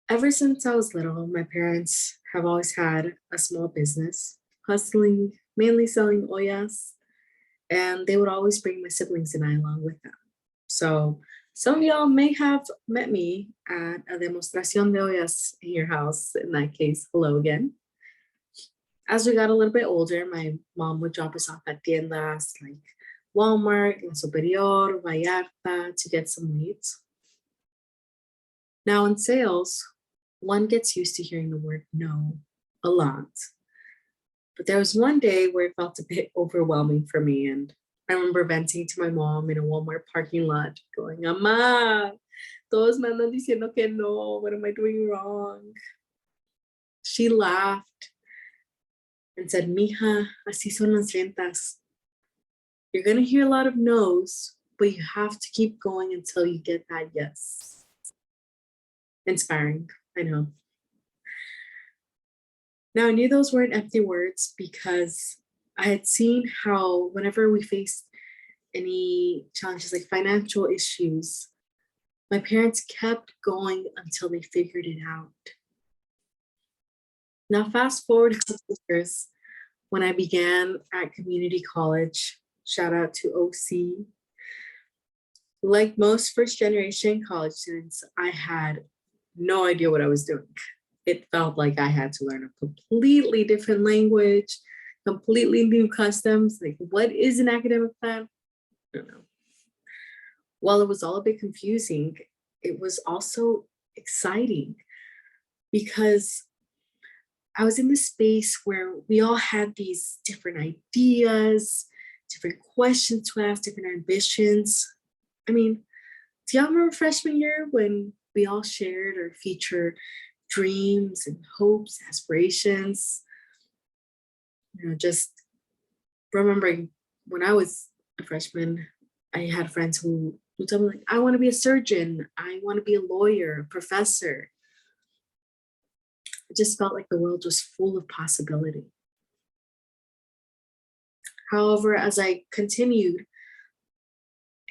Ever since I was little, my parents have always had a small business, hustling, mainly selling ollas, and they would always bring my siblings and I along with them. So some of y'all may have met me at a demostración de ollas in your house. In that case, hello again. As we got a little bit older, my mom would drop us off at tiendas like Walmart, La Superior, Vallarta to get some weights. Now in sales, one gets used to hearing the word no a lot. But there was one day where it felt a bit overwhelming for me. And I remember venting to my mom in a Walmart parking lot, going, Ama, todos me andan diciendo que no. What am I doing wrong? She laughed and said, Mija, así son las ventas. You're going to hear a lot of no's, but you have to keep going until you get that yes. Inspiring, I know. Now, I knew those weren't empty words because I had seen how whenever we faced any challenges like financial issues, my parents kept going until they figured it out. Now, fast forward a couple of years when I began at community college, shout out to OC. Like most first generation college students, I had no idea what I was doing. It felt like I had to learn a completely different language, completely new customs. Like, what is an academic plan? I don't know. While it was all a bit confusing, it was also exciting because I was in this space where we all had these different ideas, different questions to ask, different ambitions. I mean, do y'all remember freshman year when we all shared our future dreams and hopes, aspirations? Just remembering when I was a freshman, I had friends who told me, like, I want to be a surgeon, I want to be a lawyer, a professor. It just felt like the world was full of possibility. However, as I continued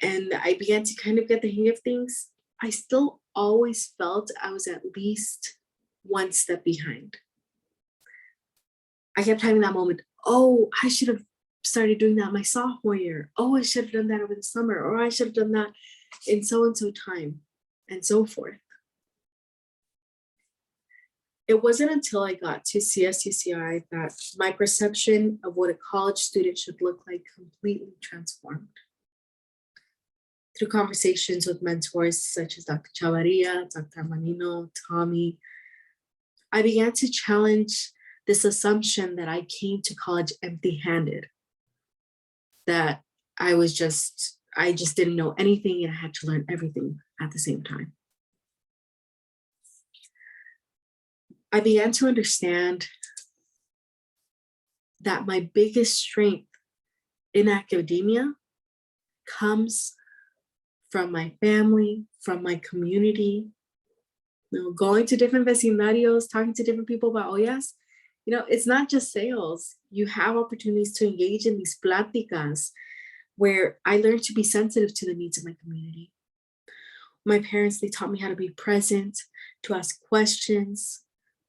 and I began to kind of get the hang of things, I still always felt I was at least one step behind. I kept having that moment, oh, I should have started doing that my sophomore year. Oh, I should have done that over the summer, or I should have done that in so and so time, and so forth. It wasn't until I got to CSUCI that my perception of what a college student should look like completely transformed. Through conversations with mentors such as Dr. Chavarria, Dr. Manino, Tommy, I began to challenge this assumption that I came to college empty-handed, that I just didn't know anything and I had to learn everything at the same time. I began to understand that my biggest strength in academia comes from my family, from my community, going to different vecindarios, talking to different people about ollas. It's not just sales. You have opportunities to engage in these pláticas where I learned to be sensitive to the needs of my community. My parents, they taught me how to be present, to ask questions,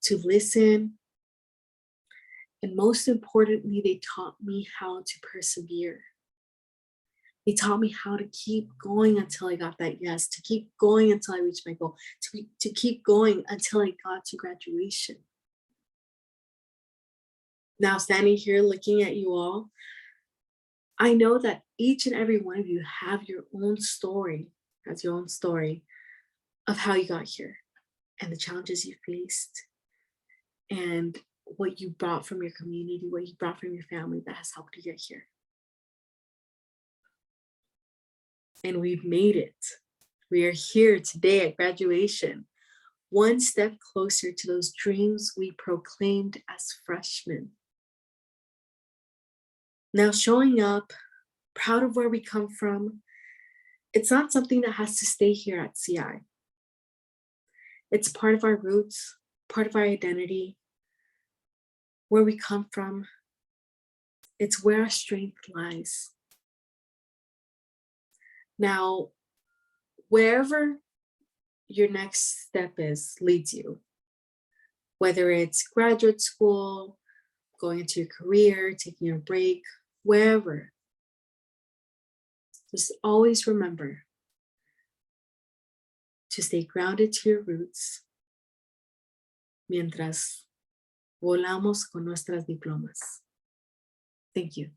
to listen. And most importantly, they taught me how to persevere. They taught me how to keep going until I got that yes, to keep going until I reached my goal, to keep going until I got to graduation. Now, standing here looking at you all, I know that each and every one of you have your own story, has your own story of how you got here and the challenges you faced and what you brought from your community, what you brought from your family that has helped you get here. And we've made it. We are here today at graduation, one step closer to those dreams we proclaimed as freshmen. Now, showing up, proud of where we come from, it's not something that has to stay here at CI. It's part of our roots, part of our identity, where we come from. It's where our strength lies. Now, wherever your next step leads you, whether it's graduate school, going into your career, taking a break, wherever. Just always remember to stay grounded to your roots mientras volamos con nuestras diplomas. Thank you.